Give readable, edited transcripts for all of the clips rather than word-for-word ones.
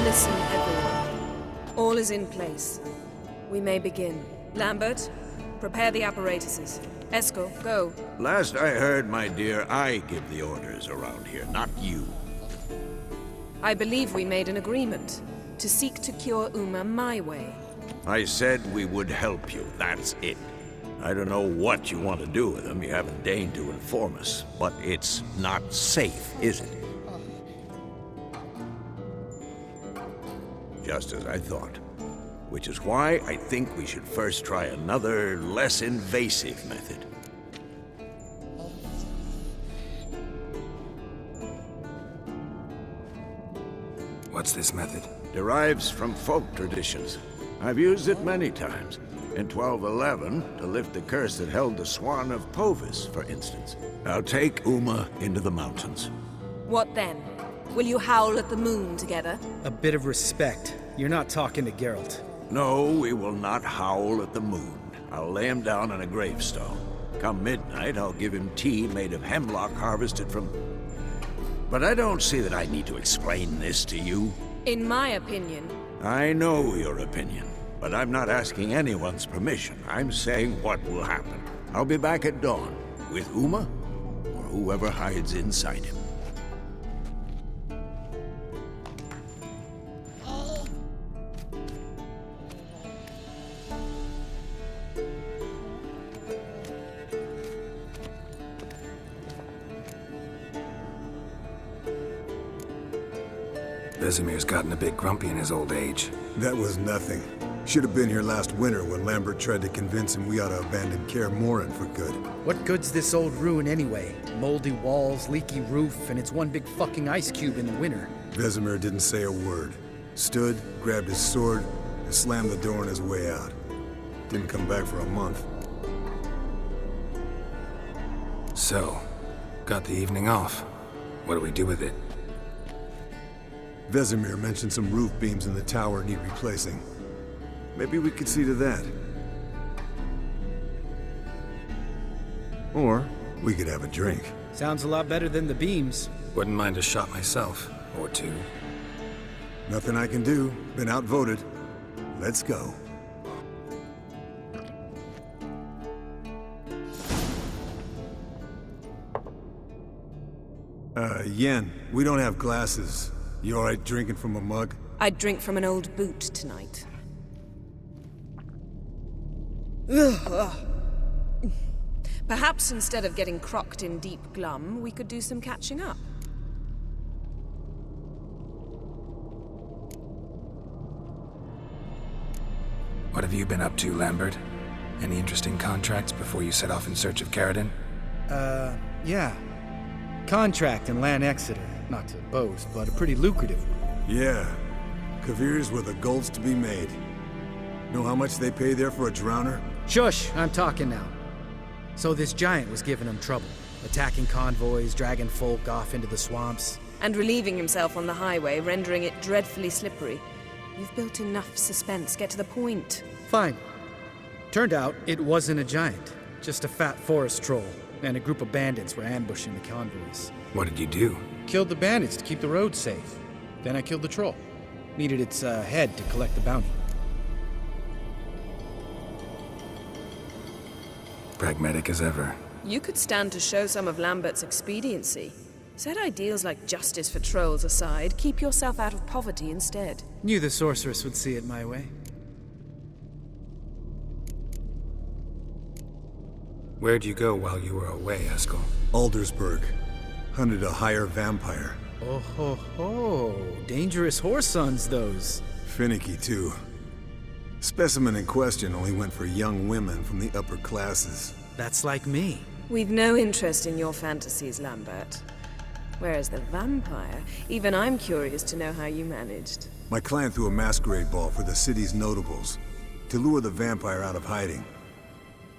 Listen, everyone. All is in place. We may begin. Lambert, prepare the apparatuses. Eskel, go. Last I heard, my dear, I give the orders around here, not you. I believe we made an agreement to seek to cure Uma my way. I said we would help you, that's it. I don't know what you want to do with him, you haven't deigned to inform us, but it's not safe, is it? Just as I thought. Which is why I think we should first try another, less invasive method. What's this method? Derives from folk traditions. I've used it many times. In 1211, to lift the curse that held the Swan of Povis, for instance. I'll take Uma into the mountains. What then? Will you howl at the moon together? A bit of respect. You're not talking to Geralt. No, we will not howl at the moon. I'll lay him down on a gravestone. Come midnight, I'll give him tea made of hemlock harvested from... But I don't see that I need to explain this to you. In my opinion... I know your opinion, but I'm not asking anyone's permission. I'm saying what will happen. I'll be back at dawn, with Uma, or whoever hides inside him. Vesemir's gotten a bit grumpy in his old age. That was nothing. Should have been here last winter when Lambert tried to convince him we ought to abandon Kaer Morhen for good. What good's this old ruin anyway? Moldy walls, leaky roof, and it's one big fucking ice cube in the winter. Vesemir didn't say a word. Stood, grabbed his sword, and slammed the door on his way out. Didn't come back for a month. So, got the evening off. What do we do with it? Vesemir mentioned some roof beams in the tower need replacing. Maybe we could see to that. Or we could have a drink. Sounds a lot better than the beams. Wouldn't mind a shot myself, or two. Nothing I can do. Been outvoted. Let's go. Yen, we don't have glasses. You alright drinking from a mug? I'd drink from an old boot tonight. Perhaps instead of getting crocked in deep glum, we could do some catching up. What have you been up to, Lambert? Any interesting contracts before you set off in search of Caridin? Yeah. Contract in Lan Exeter. Not to boast, but a pretty lucrative one. Yeah. Kavir's where the gold's to be made. Know how much they pay there for a drowner? Shush! I'm talking now. So this giant was giving him trouble. Attacking convoys, dragging folk off into the swamps. And relieving himself on the highway, rendering it dreadfully slippery. You've built enough suspense. Get to the point. Fine. Turned out, it wasn't a giant. Just a fat forest troll. And a group of bandits were ambushing the convoys. What did you do? Killed the bandits to keep the road safe. Then I killed the troll. Needed its head to collect the bounty. Pragmatic as ever. You could stand to show some of Lambert's expediency. Set ideals like justice for trolls aside, keep yourself out of poverty instead. Knew the sorceress would see it my way. Where'd you go while you were away, Eskel? Aldersburg. Hunted a higher vampire. Oh ho ho! Dangerous whoresons, those. Finicky, too. Specimen in question only went for young women from the upper classes. That's like me. We've no interest in your fantasies, Lambert. Whereas the vampire, even I'm curious to know how you managed. My client threw a masquerade ball for the city's notables, to lure the vampire out of hiding.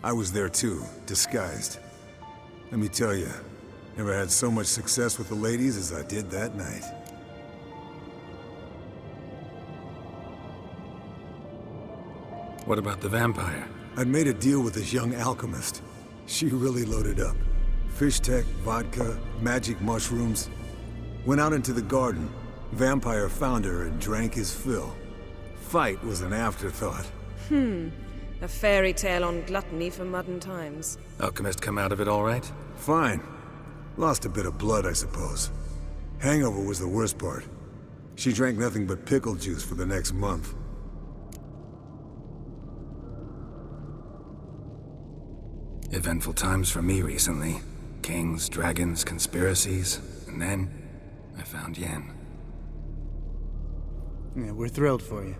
I was there too, disguised. Let me tell you, never had so much success with the ladies as I did that night. What about the vampire? I'd made a deal with this young alchemist. She really loaded up. Fish tech, vodka, magic mushrooms. Went out into the garden, Vampire found her and drank his fill. Fight was an afterthought. A fairy tale on gluttony for modern times. Alchemist come out of it all right? Fine. Lost a bit of blood, I suppose. Hangover was the worst part. She drank nothing but pickle juice for the next month. Eventful times for me recently. Kings, dragons, conspiracies, and then I found Yen. Yeah, we're thrilled for you.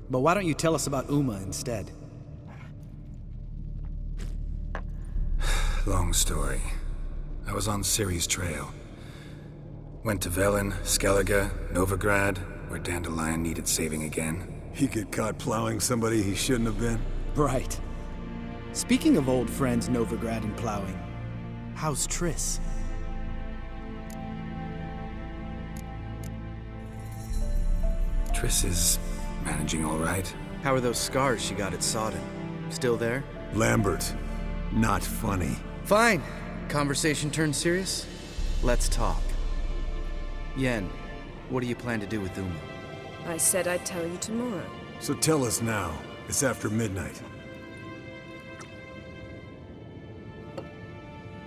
But why don't you tell us about Uma instead? Long story. I was on Ciri's trail. Went to Velen, Skellige, Novigrad, where Dandelion needed saving again. He get caught plowing somebody he shouldn't have been? Right. Speaking of old friends Novigrad and plowing, how's Triss? Triss is managing all right. How are those scars she got at Sodden? Still there? Lambert. Not funny. Fine. Conversation turned serious? Let's talk. Yen, what do you plan to do with Uma? I said I'd tell you tomorrow. So tell us now. It's after midnight.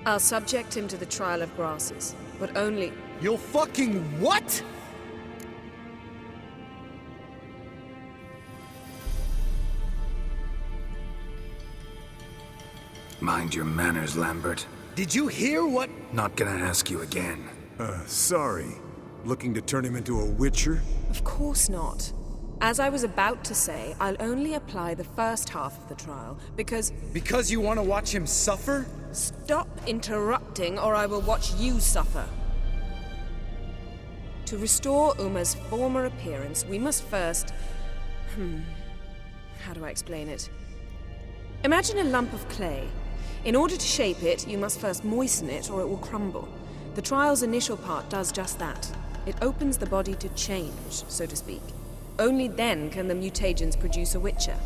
I'll subject him to the trial of grasses, but only... You'll fucking what?! Mind your manners, Lambert. Did you hear what? Not gonna ask you again. Sorry. Looking to turn him into a witcher? Of course not. As I was about to say, I'll only apply the first half of the trial, because... Because you want to watch him suffer? Stop interrupting, or I will watch you suffer. To restore Uma's former appearance, we must first... How do I explain it? Imagine a lump of clay. In order to shape it, you must first moisten it, or it will crumble. The trial's initial part does just that. It opens the body to change, so to speak. Only then can the mutagens produce a Witcher.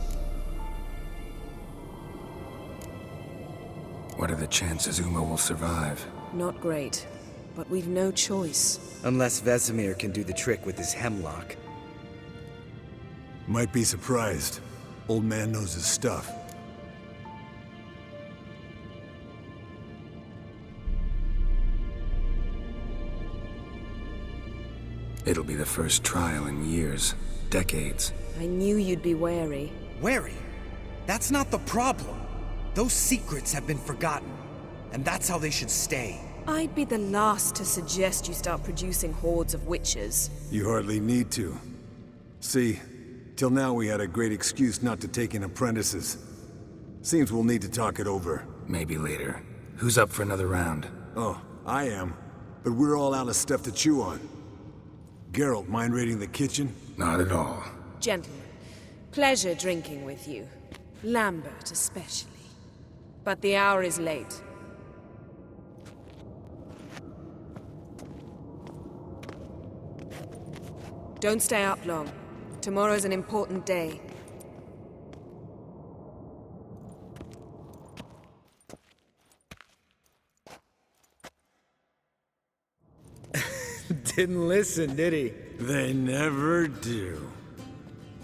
What are the chances Uma will survive? Not great, but we've no choice. Unless Vesemir can do the trick with his hemlock. Might be surprised. Old man knows his stuff. It'll be the first trial in years, decades. I knew you'd be wary. Wary? That's not the problem. Those secrets have been forgotten, and that's how they should stay. I'd be the last to suggest you start producing hordes of witches. You hardly need to. See, till now we had a great excuse not to take in apprentices. Seems we'll need to talk it over. Maybe later. Who's up for another round? Oh, I am. But we're all out of stuff to chew on. Geralt, mind raiding the kitchen? Not at all. Gentlemen, pleasure drinking with you. Lambert especially. But the hour is late. Don't stay up long. Tomorrow's an important day. Didn't listen, did he? They never do.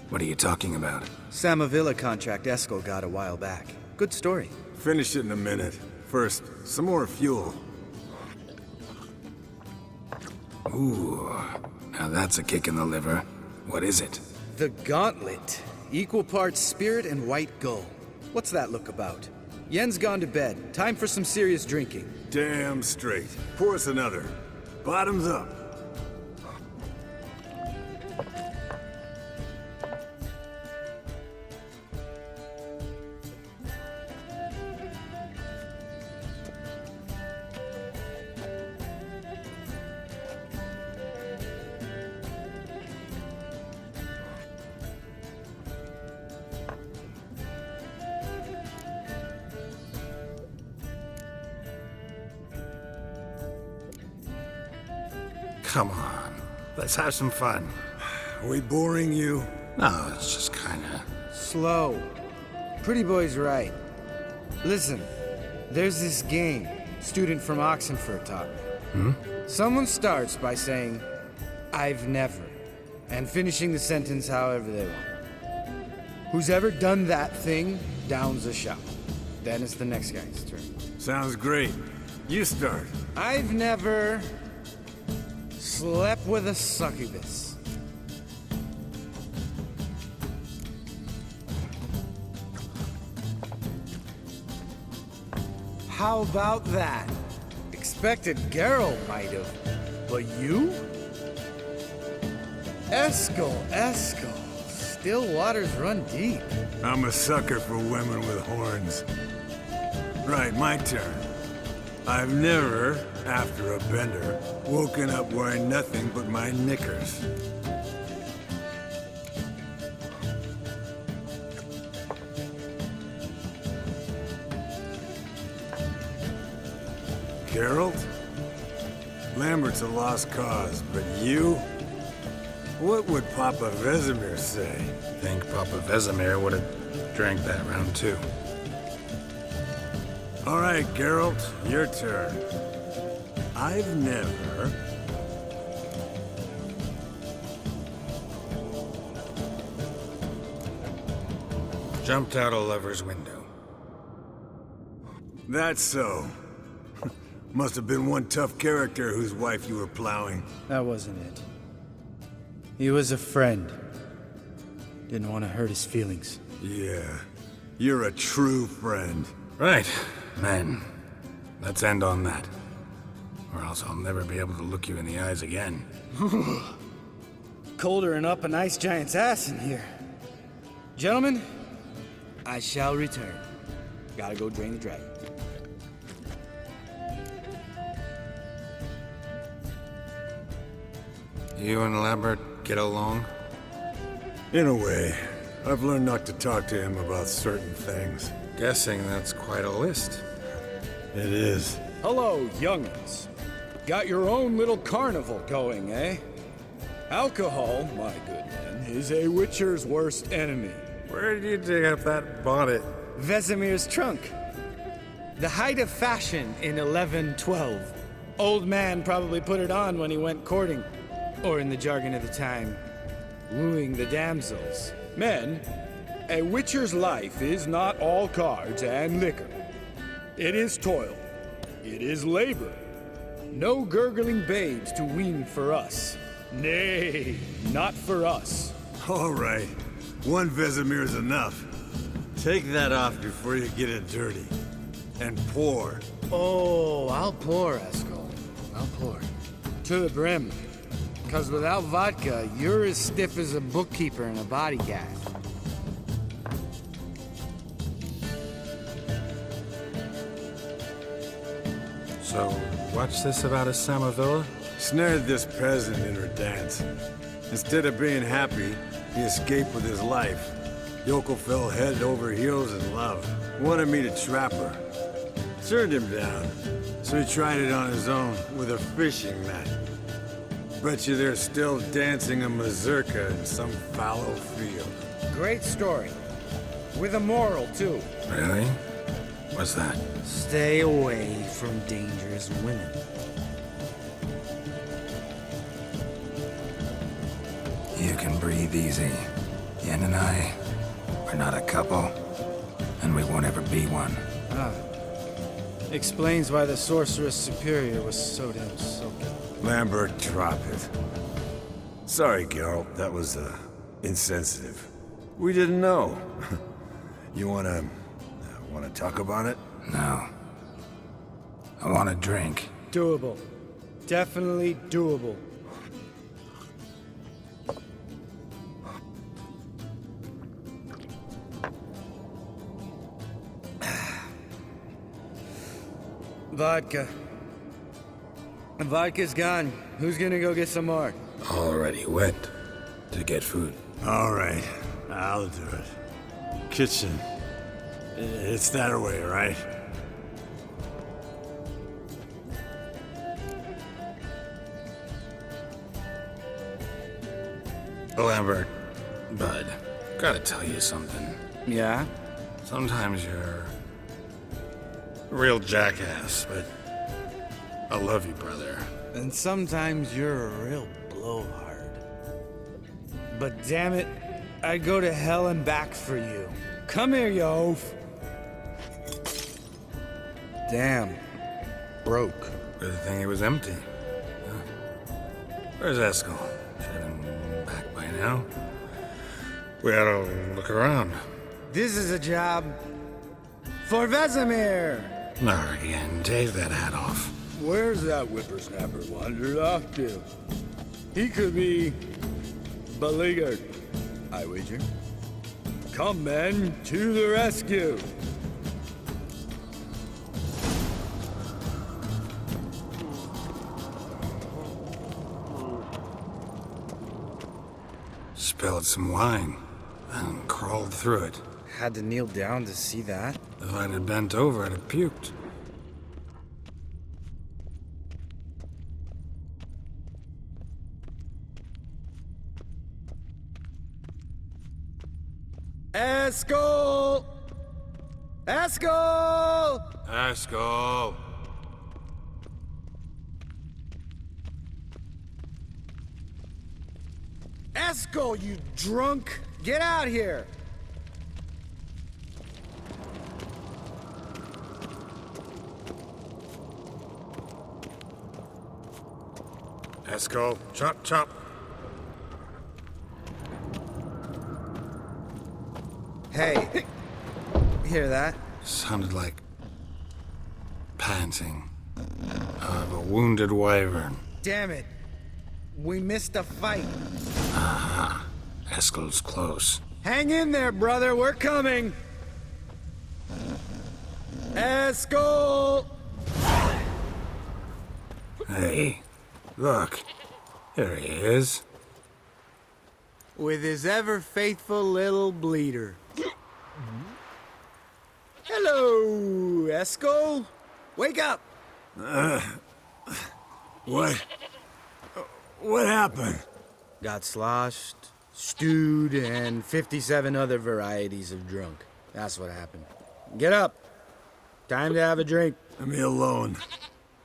What are you talking about? Samavilla contract Eskel got a while back. Good story. Finish it in a minute. First, some more fuel. Ooh, now that's a kick in the liver. What is it? The Gauntlet. Equal parts spirit and white gull. What's that look about? Yen's gone to bed. Time for some serious drinking. Damn straight. Pour us another. Bottoms up. Come on, let's have some fun. Are we boring you? No, it's just kinda... Slow. Pretty boy's right. Listen, there's this game student from Oxenfurt taught me. Someone starts by saying, I've never. And finishing the sentence however they want. Who's ever done that thing downs a shot. Then it's the next guy's turn. Sounds great. You start. I've never slept with a succubus. How about that? Expected Geralt might have, but you? Eskel. Still waters run deep. I'm a sucker for women with horns. Right, my turn. I've never, after a bender, woken up wearing nothing but my knickers. Geralt? Lambert's a lost cause, but you? What would Papa Vesemir say? Think Papa Vesemir would have drank that round too. All right, Geralt, your turn. I've never... Jumped out a lover's window. That's so. Must have been one tough character whose wife you were plowing. That wasn't it. He was a friend. Didn't want to hurt his feelings. Yeah, you're a true friend. Right, men. Let's end on that. Or else I'll never be able to look you in the eyes again. Colder and up an ice giant's ass in here. Gentlemen, I shall return. Gotta go drain the dragon. You and Lambert get along? In a way. I've learned not to talk to him about certain things. Guessing that's quite a list. It is. Hello, young'uns. Got your own little carnival going, eh? Alcohol, my good men, is a witcher's worst enemy. Where did you dig up that bonnet? Vesemir's trunk. The height of fashion in 1112. Old man probably put it on when he went courting. Or in the jargon of the time, wooing the damsels. Men, a witcher's life is not all cards and liquor. It is toil. It is labor. No gurgling babes to wean for us. Nay, not for us. All right. One Vesemir's enough. Take that off before you get it dirty. And pour. Oh, I'll pour, Eskel. I'll pour. To the brim. Because without vodka, you're as stiff as a bookkeeper in a body gag. So, what's this about a Samavilla? Snared this peasant in her dance. Instead of being happy, he escaped with his life. Yoko fell head over heels in love. Wanted me to trap her. Turned him down. So he tried it on his own with a fishing net. Bet you they're still dancing a mazurka in some fallow field. Great story. With a moral, too. Really? What's that? Stay away from dangerous women. You can breathe easy. Yen and I, we're not a couple, and we won't ever be one. Explains why the Sorceress Superior was so damn soaking. Lambert, drop it. Sorry, Geralt. That was, insensitive. We didn't know. You wanna talk about it? No. I want a drink. Doable. Definitely doable. Vodka. Vodka's gone. Who's gonna go get some more? Already wet to get food. All right. I'll do it. Kitchen. It's that way, right? Lambert, Bud, gotta tell you something. Yeah? Sometimes you're a real jackass, but I love you, brother. And sometimes you're a real blowhard. But damn it, I'd go to hell and back for you. Come here, you oaf. Damn. Broke. Good thing it was empty. Huh. Where's Eskel? Should have been back by now. We ought to look around. This is a job for Vesemir. Not again. Take that hat off. Where's that whippersnapper wandered off to? He could be beleaguered, I wager. Come, men, to the rescue. Spilled some wine and crawled through it. Had to kneel down to see that? If I'd have bent over, I'd have puked. Eskel! Eskel! Eskel! Eskel, you drunk! Get out here! Eskel, chop, chop. Hey, hear that? Sounded like panting of a wounded wyvern. Damn it. We missed a fight. Aha. Eskel's close. Hang in there, brother. We're coming. Eskel! Hey, look. There he is. With his ever-faithful little bleeder. Hello, Eskel. Wake up. What happened? Got sloshed, stewed, and 57 other varieties of drunk. That's what happened. Get up. Time to have a drink. Let me alone.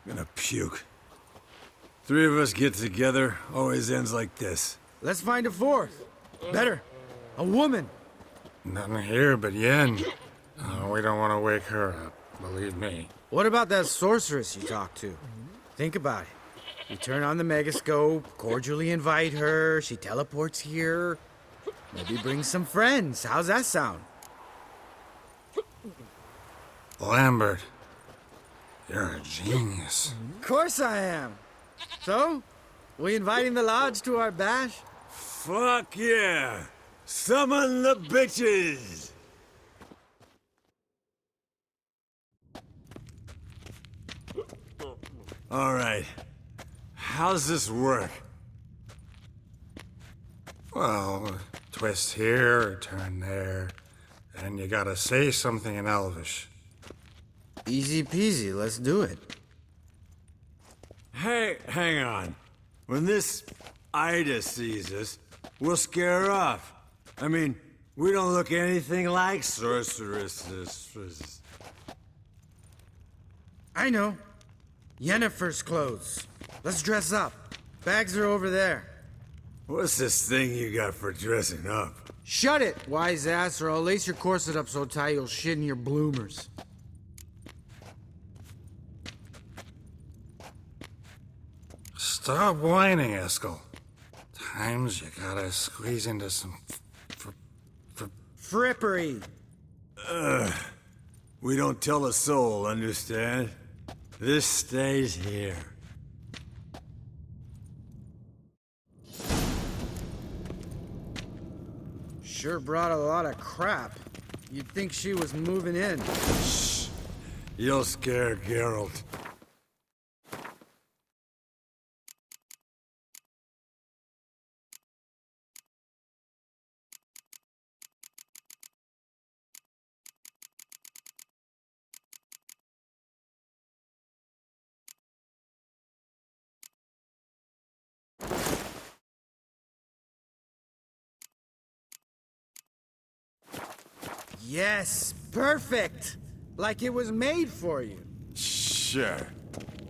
I'm gonna puke. Three of us get together, always ends like this. Let's find a fourth. Better. A woman. Nothing here but Yen. Oh, we don't want to wake her up, believe me. What about that sorceress you talked to? Think about it. You turn on the megascope, cordially invite her, she teleports here. Maybe bring some friends. How's that sound? Lambert, you're a genius. Of course I am. So, we inviting the lodge to our bash? Fuck yeah! Summon the bitches! All right. How's this work? Well, twist here or turn there, and you gotta say something in Elvish. Easy peasy, let's do it. Hey, hang on. When this Ida sees us, we'll scare her off. I mean, we don't look anything like sorceresses. I know. Yennefer's clothes. Let's dress up. Bags are over there. What's this thing you got for dressing up? Shut it, wise ass, or I'll lace your corset up so tight you'll shit in your bloomers. Stop whining, Eskel. Times you gotta squeeze into some Frippery. We don't tell a soul, understand? This stays here. Sure brought a lot of crap. You'd think she was moving in. Shh. You'll scare Geralt. Yes, perfect. Like it was made for you. Sure.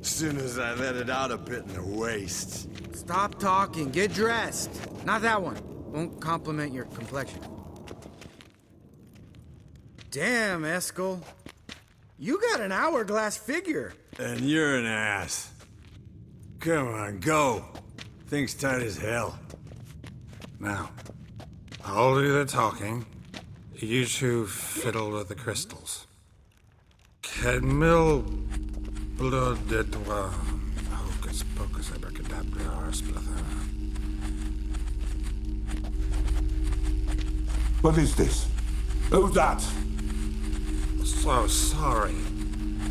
Soon as I let it out a bit in the waist. Stop talking. Get dressed. Not that one. Won't compliment your complexion. Damn, Eskel. You got an hourglass figure. And you're an ass. Come on, go. Thing's tight as hell. Now, I'll do the talking. You two fiddle with the crystals. Kedmil blood de doigt. Hocus pocus abracadabra splither. What is this? Who's that? So sorry.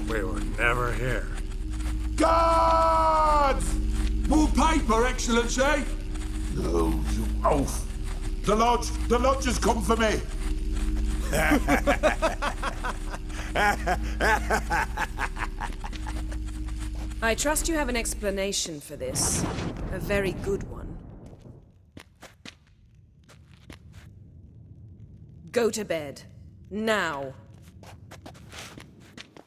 We were never here. Guards! More paper, Excellency! No, you oaf. The lodge has come for me. I trust you have an explanation for this. A very good one. Go to bed. Now.